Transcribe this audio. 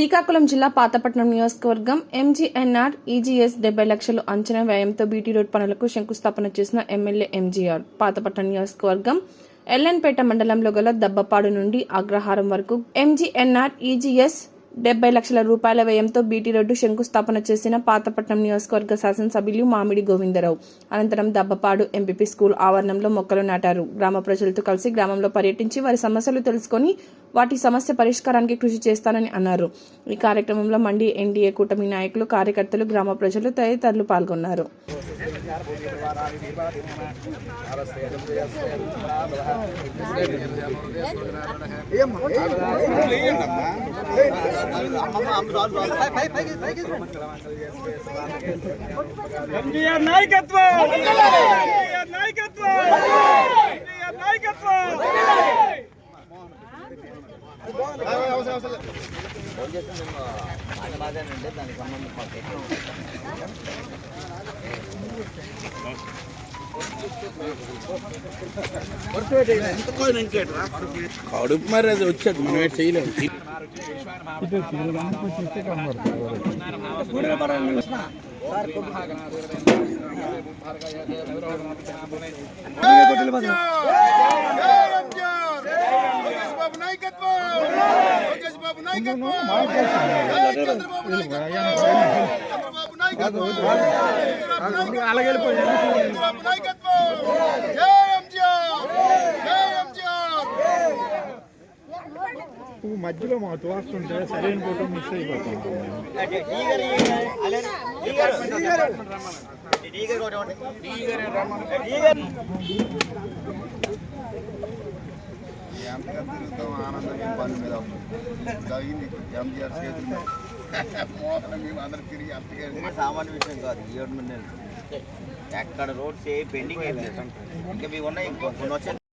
శ్రీకాకుళం జిల్లా పాతపట్నం నియోజకవర్గం MGNR EGS 70 లక్షలు అంచనా వ్యయంతో బీటీ రోడ్ పనులకు శంకుస్థాపన చేసిన ఎమ్మెల్యే ఎంజీఆర్. పాతపట్నం నియోజకవర్గం ఎల్ఎన్పేట మండలంలో గల దబ్బపాడు నుండి అగ్రహారం వరకు ఎంజీఎన్ఆర్ ఈజీఎస్ 70 లక్షల రూపాయల వ్యయంతో బీటీ రోడ్డు శంకుస్థాపన చేసిన పాతపట్నం నియోజకవర్గ శాసనసభ్యులు మామిడి గోవిందరావు. అనంతరం దబ్బపాడు ఎంపీపీ స్కూల్ ఆవరణంలో మొక్కలు నాటారు. గ్రామ ప్రజలతో కలిసి గ్రామంలో పర్యటించి వారి సమస్యలు తెలుసుకొని వాటి సమస్య పరిష్కారానికి కృషి చేస్తానని అన్నారు. ఈ కార్యక్రమంలో మండి ఎన్డీఏ కూటమి నాయకులు, కార్యకర్తలు, గ్రామ ప్రజలు తదితరులు పాల్గొన్నారు. ఎంజీఆర్ నాయకత్వం, ఎంజీఆర్ నాయకత్వం, ఎంజీఆర్ నాయకత్వం. కడుపు మరి అది వచ్చేది మనం ఏం చేయలేము. మధ్యలో మా తోస్తుంటే సరైన ఫోటో మిస్ అయిపోతుంది. ఆనందం పని మీద జరిగింది. ఎంజీఆర్ చేతులు మోహన్ మేము అందరూ తిరిగి అంతగా సామాన్య విషయం కాదు. 7 నెలలు ఎక్కడ రోడ్స్ ఏ పెండింగ్ ఏం లేదు. ఇంకా మీ ఉన్నాయి కొన్ని వచ్చే